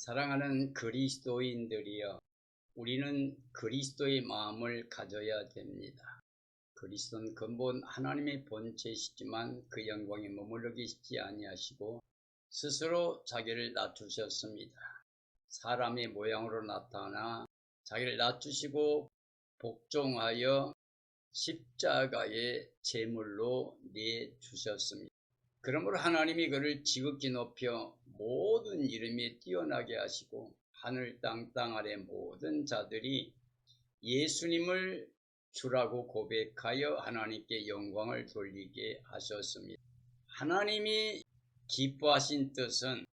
사랑하는 그리스도인들이여, 우리는 그리스도의 마음을 가져야 됩니다. 그리스도는 근본 하나님의 본체이시지만 그 영광에 머물러 계시지 아니하시고 스스로 자기를 낮추셨습니다. 사람의 모양으로 나타나 자기를 낮추시고 복종하여 십자가의 제물로 내주셨습니다. 그러므로 하나님이 그를 지극히 높여 모든 이름에 뛰어나게 하시고 하늘 땅 아래 모든 자들이 예수님을 주라고 고백하여 하나님께 영광을 돌리게 하셨습니다. 하나님이 기뻐하신 뜻은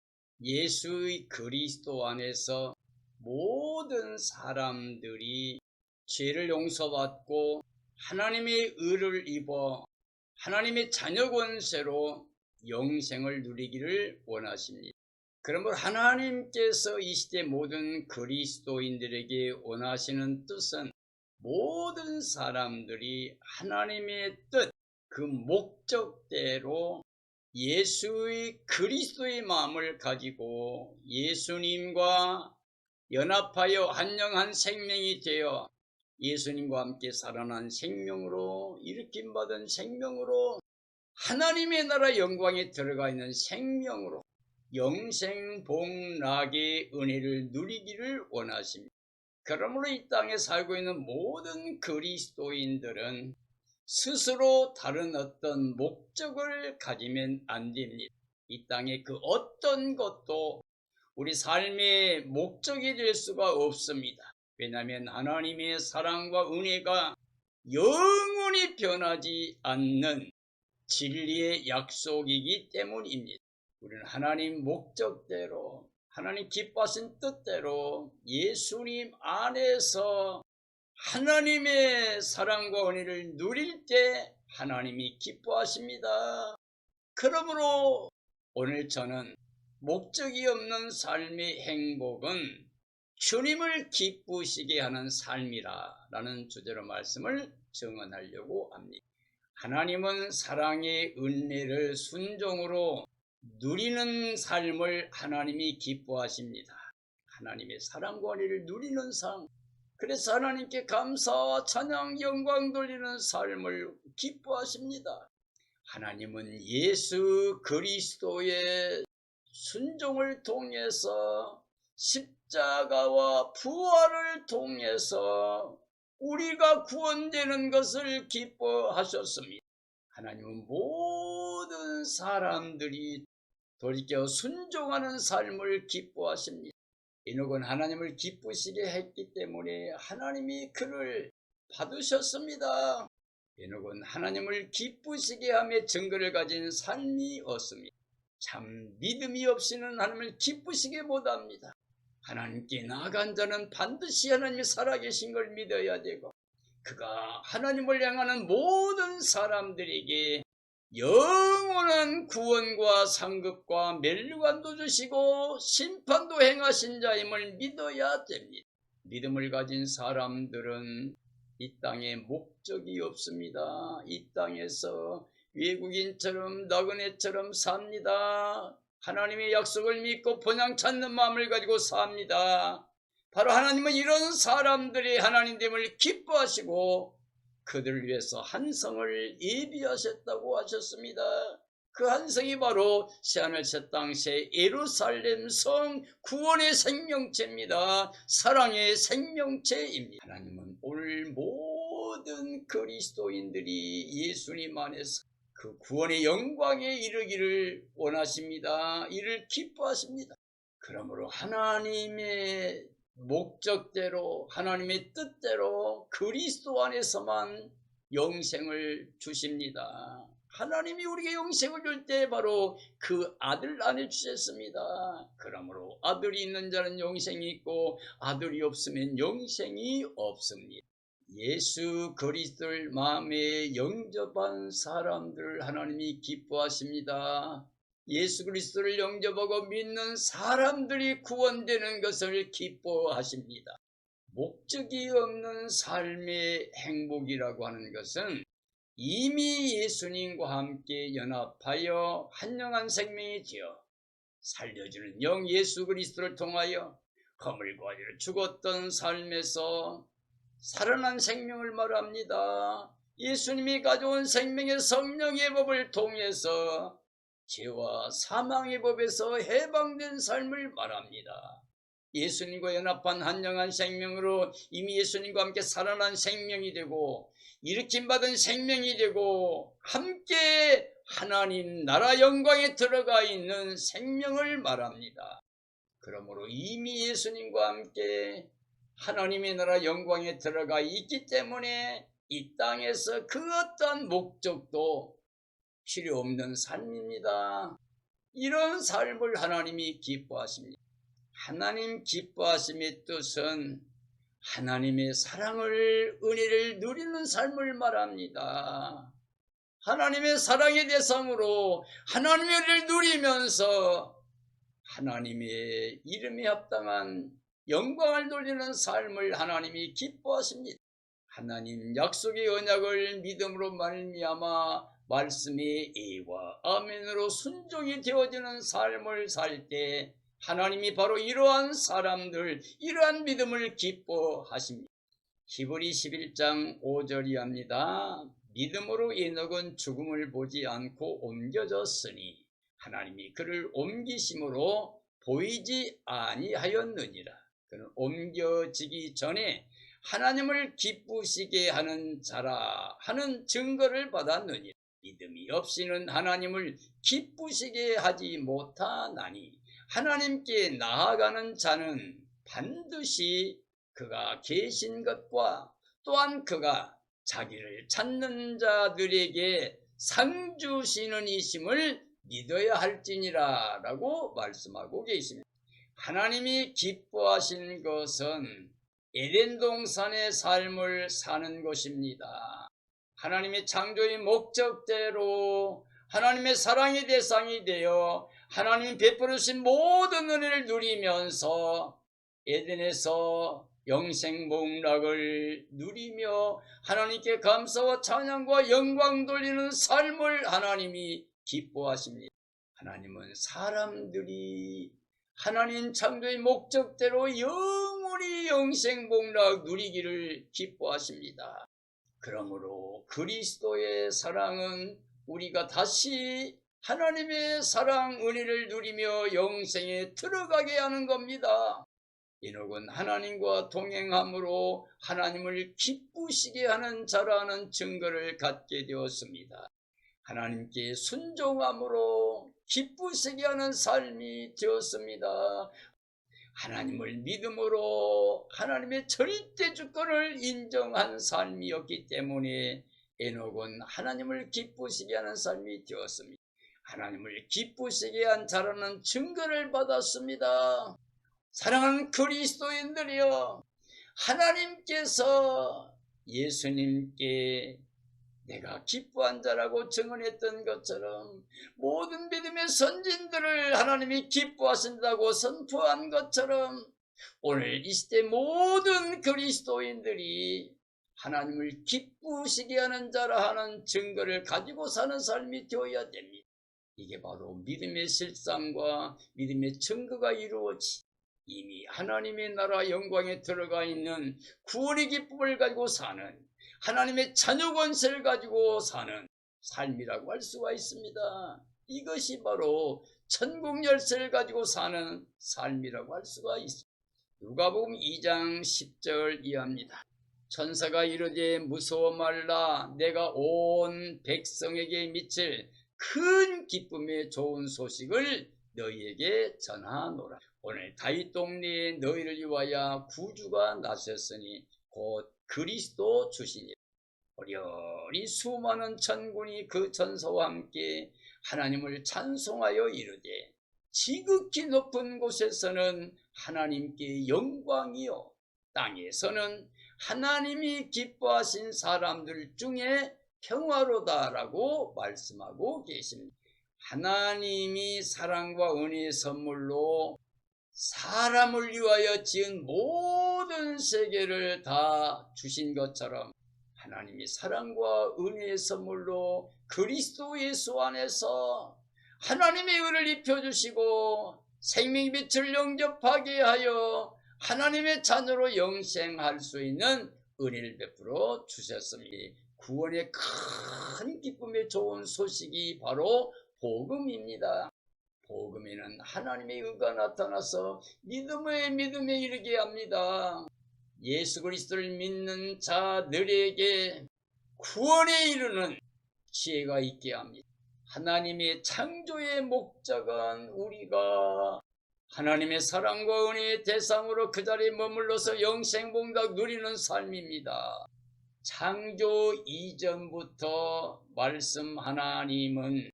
예수의 그리스도 안에서 모든 사람들이 죄를 용서받고 하나님의 의를 입어 하나님의 자녀 권세로 영생을 누리기를 원하십니다. 그러므로 하나님께서 이 시대 모든 그리스도인들에게 원하시는 뜻은 모든 사람들이 하나님의 뜻, 그 목적대로 예수의 그리스도의 마음을 가지고 예수님과 연합하여 한영한 생명이 되어 예수님과 함께 살아난 생명으로 일으킴받은 생명으로 하나님의 나라 영광에 들어가 있는 생명으로 영생 복락의 은혜를 누리기를 원하십니다. 그러므로 이 땅에 살고 있는 모든 그리스도인들은 스스로 다른 어떤 목적을 가지면 안 됩니다. 이 땅에 그 어떤 것도 우리 삶의 목적이 될 수가 없습니다. 왜냐하면 하나님의 사랑과 은혜가 영원히 변하지 않는 진리의 약속이기 때문입니다. 우리는 하나님 목적대로 하나님 기뻐하신 뜻대로 예수님 안에서 하나님의 사랑과 은혜를 누릴 때 하나님이 기뻐하십니다. 그러므로 오늘 저는 목적이 없는 삶의 행복은 주님을 기쁘시게 하는 삶이라는 주제로 말씀을 증언하려고 합니다. 하나님은 사랑의 은혜를 순종으로 누리는 삶을 하나님이 기뻐하십니다. 하나님의 사랑과 은혜를 누리는 삶, 그래서 하나님께 감사와 찬양, 영광 돌리는 삶을 기뻐하십니다. 하나님은 예수 그리스도의 순종을 통해서 십자가와 부활을 통해서 우리가 구원되는 것을 기뻐하셨습니다. 하나님은 모든 사람들이 돌이켜 순종하는 삶을 기뻐하십니다. 에녹은 하나님을 기쁘시게 했기 때문에 하나님이 그를 받으셨습니다. 에녹은 하나님을 기쁘시게 하며 증거를 가진 삶이었습니다. 참 믿음이 없이는 하나님을 기쁘시게 못합니다. 하나님께 나아간 자는 반드시 하나님이 살아계신 걸 믿어야 되고 그가 하나님을 향하는 모든 사람들에게 영원한 구원과 상급과 멸류관도 주시고 심판도 행하신 자임을 믿어야 됩니다. 믿음을 가진 사람들은 이 땅에 목적이 없습니다. 이 땅에서 외국인처럼 나그네처럼 삽니다. 하나님의 약속을 믿고 본향 찾는 마음을 가지고 삽니다. 바로 하나님은 이런 사람들이 하나님됨을 기뻐하시고 그들을 위해서 한 성을 예비하셨다고 하셨습니다. 그 한 성이 바로 새하늘 새 땅 새 예루살렘 성, 구원의 생명체입니다. 사랑의 생명체입니다. 하나님은 오늘 모든 그리스도인들이 예수님 안에서 그 구원의 영광에 이르기를 원하십니다. 이를 기뻐하십니다. 그러므로 하나님의 목적대로 하나님의 뜻대로 그리스도 안에서만 영생을 주십니다. 하나님이 우리에게 영생을 줄 때 바로 그 아들 안에 주셨습니다. 그러므로 아들이 있는 자는 영생이 있고 아들이 없으면 영생이 없습니다. 예수 그리스도를 마음에 영접한 사람들을 하나님이 기뻐하십니다. 예수 그리스도를 영접하고 믿는 사람들이 구원되는 것을 기뻐하십니다. 목적이 없는 삶의 행복이라고 하는 것은 이미 예수님과 함께 연합하여 한영한 생명이 되어 살려주는 영 예수 그리스도를 통하여 허물과 죄로 죽었던 삶에서 살아난 생명을 말합니다. 예수님이 가져온 생명의 성령의 법을 통해서 죄와 사망의 법에서 해방된 삶을 말합니다. 예수님과 연합한 한영한 생명으로 이미 예수님과 함께 살아난 생명이 되고 일으킴받은 생명이 되고 함께 하나님 나라 영광에 들어가 있는 생명을 말합니다. 그러므로 이미 예수님과 함께 하나님의 나라 영광에 들어가 있기 때문에 이 땅에서 그 어떠한 목적도 필요 없는 삶입니다. 이런 삶을 하나님이 기뻐하십니다. 하나님 기뻐하심의 뜻은 하나님의 사랑을, 은혜를 누리는 삶을 말합니다. 하나님의 사랑의 대상으로 하나님의 은혜를 누리면서 하나님의 이름에 합당한 영광을 돌리는 삶을 하나님이 기뻐하십니다. 하나님 약속의 언약을 믿음으로 말미암아 말씀의 예와 아멘으로 순종이 되어지는 삶을 살 때 하나님이 바로 이러한 사람들, 이러한 믿음을 기뻐하십니다. 히브리 11장 5절이 합니다. 믿음으로 에녹은 죽음을 보지 않고 옮겨졌으니 하나님이 그를 옮기심으로 보이지 아니하였느니라. 그는 옮겨지기 전에 하나님을 기쁘시게 하는 자라 하는 증거를 받았느니라. 믿음이 없이는 하나님을 기쁘시게 하지 못하나니 하나님께 나아가는 자는 반드시 그가 계신 것과 또한 그가 자기를 찾는 자들에게 상 주시는 이심을 믿어야 할지니라 라고 말씀하고 계십니다. 하나님이 기뻐하신 것은 에덴 동산의 삶을 사는 것입니다. 하나님의 창조의 목적대로 하나님의 사랑의 대상이 되어 하나님이 베풀어 주신 모든 은혜를 누리면서 에덴에서 영생복락을 누리며 하나님께 감사와 찬양과 영광 돌리는 삶을 하나님이 기뻐하십니다. 하나님은 사람들이 하나님 창조의 목적대로 영원히 영생복락 누리기를 기뻐하십니다. 그러므로 그리스도의 사랑은 우리가 다시 하나님의 사랑 은혜를 누리며 영생에 들어가게 하는 겁니다. 에녹은 하나님과 동행함으로 하나님을 기쁘시게 하는 자라는 증거를 갖게 되었습니다. 하나님께 순종함으로 기쁘시게 하는 삶이 되었습니다. 하나님을 믿음으로 하나님의 절대 주권을 인정한 삶이었기 때문에 에녹은 하나님을 기쁘시게 하는 삶이 되었습니다. 하나님을 기쁘시게 한 자라는 증거를 받았습니다. 사랑하는 그리스도인들이여, 하나님께서 예수님께 내가 기뻐한 자라고 증언했던 것처럼 모든 믿음의 선진들을 하나님이 기뻐하신다고 선포한 것처럼 오늘 이 시대 모든 그리스도인들이 하나님을 기쁘시게 하는 자라 하는 증거를 가지고 사는 삶이 되어야 됩니다. 이게 바로 믿음의 실상과 믿음의 증거가 이루어지 이미 하나님의 나라 영광에 들어가 있는 구원의 기쁨을 가지고 사는 하나님의 자녀 권세를 가지고 사는 삶이라고 할 수가 있습니다. 이것이 바로 천국 열쇠를 가지고 사는 삶이라고 할 수가 있습니다. 누가복음 2장 10절 이하입니다. 천사가 이르되 무서워 말라, 내가 온 백성에게 미칠 큰 기쁨의 좋은 소식을 너희에게 전하노라. 오늘 다윗 동네에 너희를 위하여 구주가 나셨으니 곧 그리스도 주시니 어련히 수많은 천군이 그 천사와 함께 하나님을 찬송하여 이르되 지극히 높은 곳에서는 하나님께 영광이요 땅에서는 하나님이 기뻐하신 사람들 중에 평화로다라고 말씀하고 계십니다. 하나님이 사랑과 은혜의 선물로 사람을 위하여 지은 모든 세계를 다 주신 것처럼 하나님이 사랑과 은혜의 선물로 그리스도 예수 안에서 하나님의 의를 입혀주시고 생명의 빛을 영접하게 하여 하나님의 자녀로 영생할 수 있는 은혜를 베풀어 주셨습니다. 구원의 큰 기쁨의 좋은 소식이 바로 복음입니다. 복음에는 하나님의 의가 나타나서 믿음에 이르게 합니다. 예수 그리스도를 믿는 자들에게 구원에 이르는 지혜가 있게 합니다. 하나님의 창조의 목적은 우리가 하나님의 사랑과 은혜의 대상으로 그 자리에 머물러서 영생복락 누리는 삶입니다. 창조 이전부터 말씀 하나님은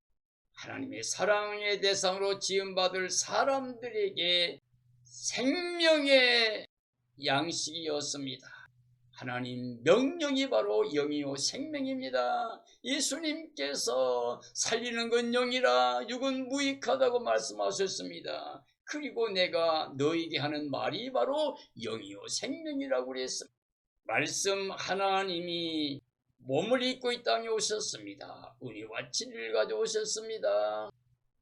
하나님의 사랑의 대상으로 지음받을 사람들에게 생명의 양식이었습니다. 하나님 명령이 바로 영이요 생명입니다. 예수님께서 살리는 건 영이라 육은 무익하다고 말씀하셨습니다. 그리고 내가 너에게 하는 말이 바로 영이요 생명이라고 그랬습니다. 말씀 하나님이 몸을 입고 이 땅에 오셨습니다. 은혜와 진리를 가져오셨습니다.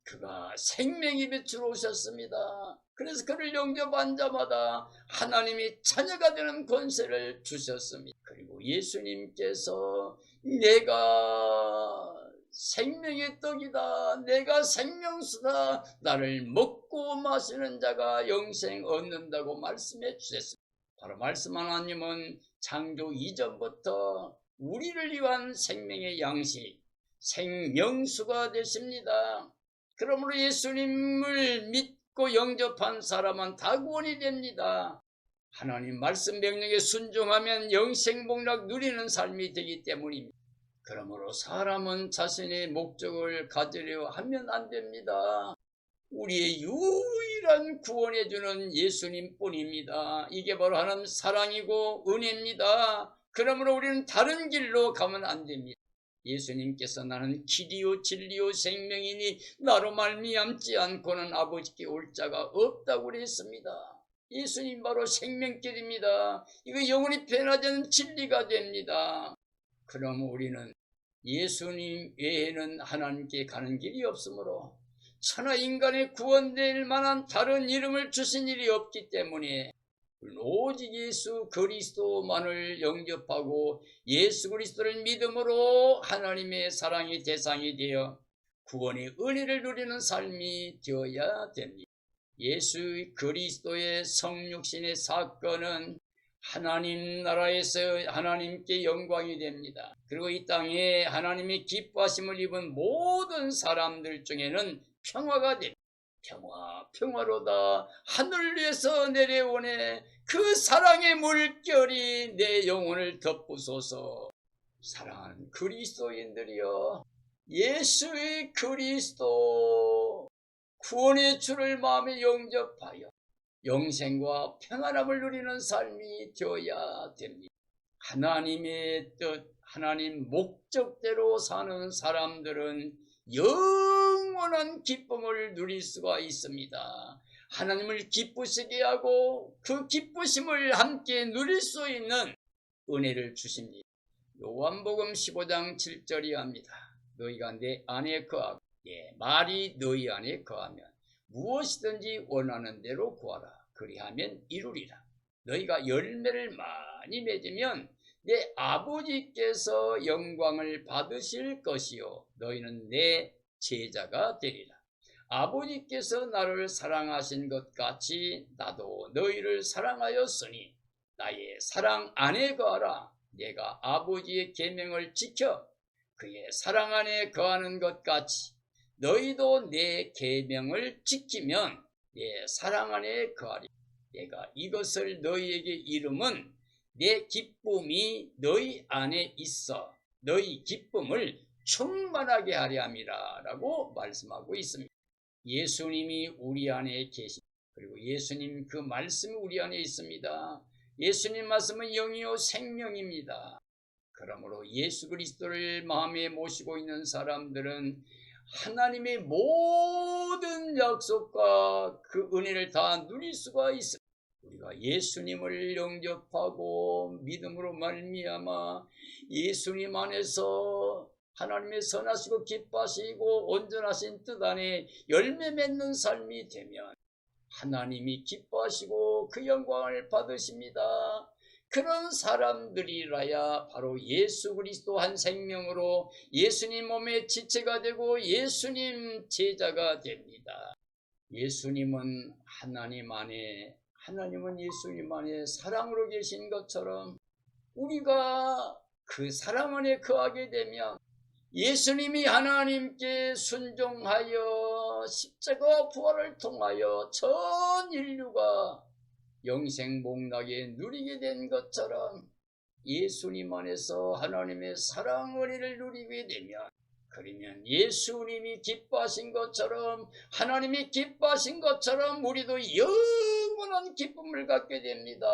그가 생명의 빛으로 오셨습니다. 그래서 그를 영접한 자마다 하나님이 자녀가 되는 권세를 주셨습니다. 그리고 예수님께서 내가 생명의 떡이다, 내가 생명수다, 나를 먹고 마시는 자가 영생 얻는다고 말씀해 주셨습니다. 바로 말씀 하나님은 창조 이전부터 우리를 위한 생명의 양식, 생명수가 되십니다. 그러므로 예수님을 믿고 영접한 사람은 다 구원이 됩니다. 하나님 말씀 명령에 순종하면 영생복락 누리는 삶이 되기 때문입니다. 그러므로 사람은 자신의 목적을 가지려 하면 안 됩니다. 우리의 유일한 구원해주는 예수님뿐입니다. 이게 바로 하나님 사랑이고 은혜입니다. 그러므로 우리는 다른 길로 가면 안 됩니다. 예수님께서 나는 길이요 진리요 생명이니 나로 말미암지 않고는 아버지께 올 자가 없다고 그랬습니다. 예수님 바로 생명길입니다. 이거 영원히 변하지 않는 진리가 됩니다. 그럼 우리는 예수님 외에는 하나님께 가는 길이 없으므로 천하 인간의 구원될 만한 다른 이름을 주신 일이 없기 때문에 오직 예수 그리스도만을 영접하고 예수 그리스도를 믿음으로 하나님의 사랑의 대상이 되어 구원의 은혜를 누리는 삶이 되어야 됩니다. 예수 그리스도의 성육신의 사건은 하나님 나라에서 하나님께 영광이 됩니다. 그리고 이 땅에 하나님의 기뻐하심을 입은 모든 사람들 중에는 평화가 됩니다. 평화로다. 하늘 위에서 내려오네. 그 사랑의 물결이 내 영혼을 덮으소서. 사랑하는 그리스도인들이여, 예수의 그리스도 구원의 주를 마음에 영접하여 영생과 평안함을 누리는 삶이 되어야 됩니다. 하나님의 뜻, 하나님 목적대로 사는 사람들은 영원한 기쁨을 누릴 수가 있습니다. 하나님을 기쁘시게 하고 그 기쁘심을 함께 누릴 수 있는 은혜를 주십니다. 요한복음 15장 7절이 합니다. 너희가 내 안에 거하고 말이 너희 안에 거하면 무엇이든지 원하는 대로 구하라. 그리하면 이루리라. 너희가 열매를 많이 맺으면 내 아버지께서 영광을 받으실 것이요 너희는 내 제자가 되리라. 아버지께서 나를 사랑하신 것 같이 나도 너희를 사랑하였으니 나의 사랑 안에 거하라. 내가 아버지의 계명을 지켜 그의 사랑 안에 거하는 것 같이 너희도 내 계명을 지키면 내 사랑 안에 거하리. 내가 이것을 너희에게 이름은 내 기쁨이 너희 안에 있어 너희 기쁨을 충만하게 하려 함이라 라고 말씀하고 있습니다. 예수님이 우리 안에 계십니다. 그리고 예수님 그 말씀이 우리 안에 있습니다. 예수님 말씀은 영이요 생명입니다. 그러므로 예수 그리스도를 마음에 모시고 있는 사람들은 하나님의 모든 약속과 그 은혜를 다 누릴 수가 있습니다. 우리가 예수님을 영접하고 믿음으로 말미암아 예수님 안에서 하나님의 선하시고 기뻐하시고 온전하신 뜻 안에 열매 맺는 삶이 되면 하나님이 기뻐하시고 그 영광을 받으십니다. 그런 사람들이라야 바로 예수 그리스도 한 생명으로 예수님 몸의 지체가 되고 예수님 제자가 됩니다. 예수님은 하나님은 예수님 안에 사랑으로 계신 것처럼 우리가 그 사랑 안에 거하게 되면 예수님이 하나님께 순종하여 십자가 부활을 통하여 전 인류가 영생 복락에 누리게 된 것처럼 예수님 안에서 하나님의 사랑 은혜를 누리게 되면, 그러면 예수님이 기뻐하신 것처럼 하나님이 기뻐하신 것처럼 우리도 영원한 기쁨을 갖게 됩니다.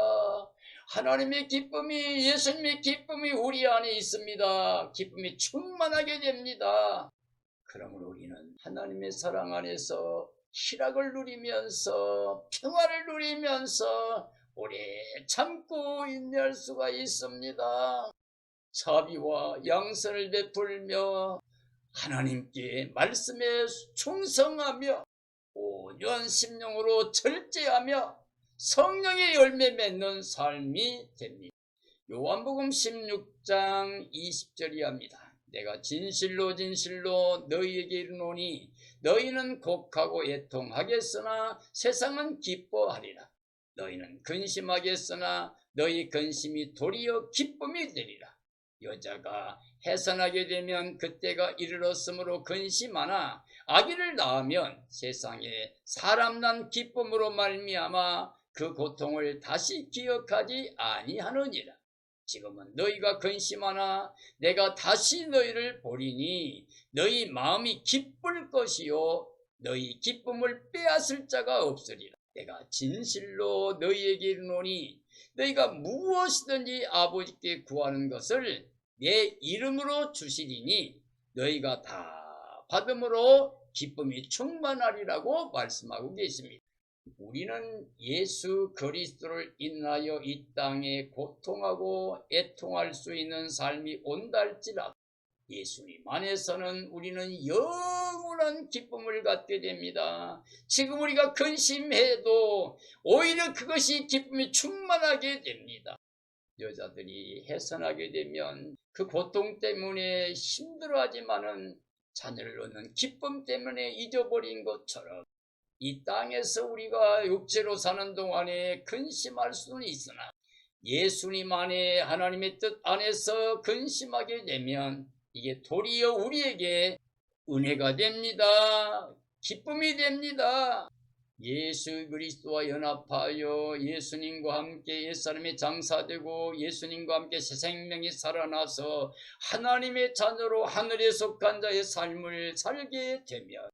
하나님의 기쁨이, 예수님의 기쁨이 우리 안에 있습니다. 기쁨이 충만하게 됩니다. 그러므로 우리는 하나님의 사랑 안에서 희락을 누리면서 평화를 누리면서 오래 참고 인내할 수가 있습니다. 자비와 양선을 베풀며 하나님께 말씀에 충성하며 온유한 심령으로 절제하며 성령의 열매 맺는 삶이 됩니다. 요한복음 16장 20절이 합니다. 내가 진실로 진실로 너희에게 이르노니 너희는 곡하고 애통하겠으나 세상은 기뻐하리라. 너희는 근심하겠으나 너희 근심이 도리어 기쁨이 되리라. 여자가 해산하게 되면 그때가 이르렀으므로 근심하나 아기를 낳으면 세상에 사람 난 기쁨으로 말미암아 그 고통을 다시 기억하지 아니하느니라. 지금은 너희가 근심하나 내가 다시 너희를 보리니 너희 마음이 기쁠 것이요 너희 기쁨을 빼앗을 자가 없으리라. 내가 진실로 너희에게 이르노니 너희가 무엇이든지 아버지께 구하는 것을 내 이름으로 주시리니 너희가 다 받음으로 기쁨이 충만하리라고 말씀하고 계십니다. 우리는 예수 그리스도를 인하여 이 땅에 고통하고 애통할 수 있는 삶이 온다 할지라도 예수님 안에서는 우리는 영원한 기쁨을 갖게 됩니다. 지금 우리가 근심해도 오히려 그것이 기쁨이 충만하게 됩니다. 여자들이 해산하게 되면 그 고통 때문에 힘들어하지만은 자녀를 얻는 기쁨 때문에 잊어버린 것처럼 이 땅에서 우리가 육체로 사는 동안에 근심할 수는 있으나 예수님 안에 하나님의 뜻 안에서 근심하게 되면 이게 도리어 우리에게 은혜가 됩니다. 기쁨이 됩니다. 예수 그리스도와 연합하여 예수님과 함께 옛사람이 장사되고 예수님과 함께 새 생명이 살아나서 하나님의 자녀로 하늘에 속한 자의 삶을 살게 되면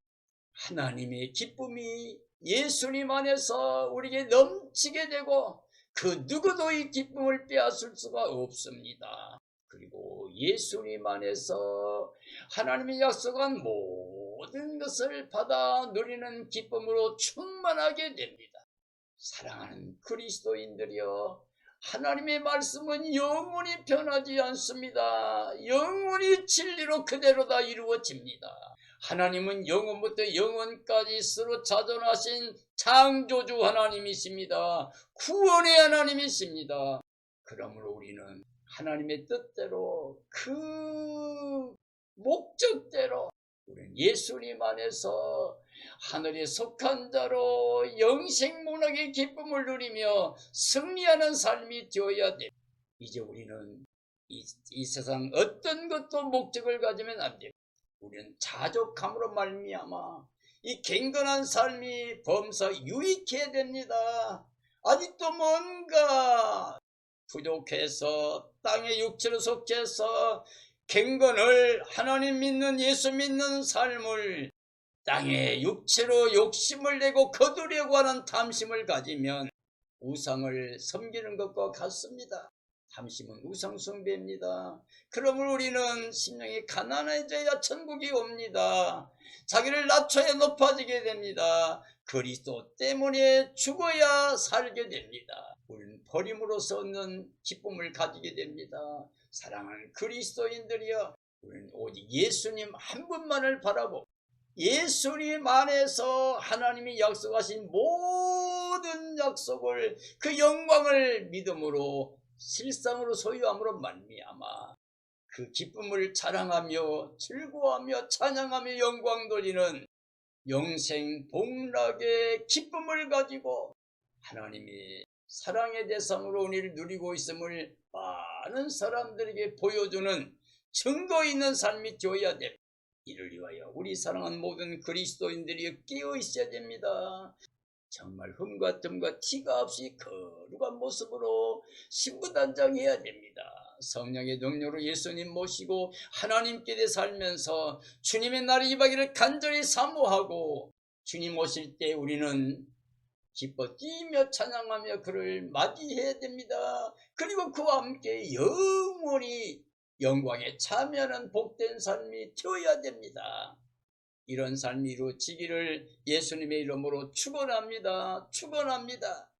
하나님의 기쁨이 예수님 안에서 우리에게 넘치게 되고 그 누구도 이 기쁨을 빼앗을 수가 없습니다. 그리고 예수님 안에서 하나님이 약속한 모든 것을 받아 누리는 기쁨으로 충만하게 됩니다. 사랑하는 그리스도인들이여, 하나님의 말씀은 영원히 변하지 않습니다. 영원히 진리로 그대로 다 이루어집니다. 하나님은 영원부터 영원까지 서로 자존하신 창조주 하나님이십니다. 구원의 하나님이십니다. 그러므로 우리는 하나님의 뜻대로 그 목적대로 우리는 예수님 안에서 하늘에 속한 자로 영생문학의 기쁨을 누리며 승리하는 삶이 되어야 됩니다. 이제 우리는 이 세상 어떤 것도 목적을 가지면 안 됩니다. 우리는 자족함으로 말미암아 이 갱건한 삶이 범사 유익해야 됩니다. 아직도 뭔가 부족해서 땅의 육체로 속해서 갱건을 하나님 믿는 예수 믿는 삶을 땅의 육체로 욕심을 내고 거두려고 하는 탐심을 가지면 우상을 섬기는 것과 같습니다. 탐심은 우상 숭배입니다. 그러므로 우리는 심령이 가난해져야 천국이 옵니다. 자기를 낮춰야 높아지게 됩니다. 그리스도 때문에 죽어야 살게 됩니다. 우리는 버림으로써 얻는 기쁨을 가지게 됩니다. 사랑하는 그리스도인들이여, 우리는 오직 예수님 한 분만을 바라보고 예수님 안에서 하나님이 약속하신 모든 약속을 그 영광을 믿음으로 실상으로 소유함으로 말미암아 그 기쁨을 자랑하며 즐거워하며 찬양하며 영광 돌리는 영생 복락의 기쁨을 가지고 하나님이 사랑의 대상으로 은혜를 누리고 있음을 많은 사람들에게 보여주는 증거 있는 삶이 되어야 됩니다. 이를 위하여 우리 사랑하는 모든 그리스도인들이 깨어 있어야 됩니다. 정말 흠과 틈과 티가 없이 거룩한 모습으로 신부단장해야 됩니다. 성령의 능력으로 예수님 모시고 하나님께 살면서 주님의 날이 임하기를 간절히 사모하고 주님 오실 때 우리는 기뻐 뛰며 찬양하며 그를 맞이해야 됩니다. 그리고 그와 함께 영원히 영광에 참여하는 복된 삶이 되어야 됩니다. 이런 삶이 이루어지기를 예수님의 이름으로 축원합니다. 축원합니다.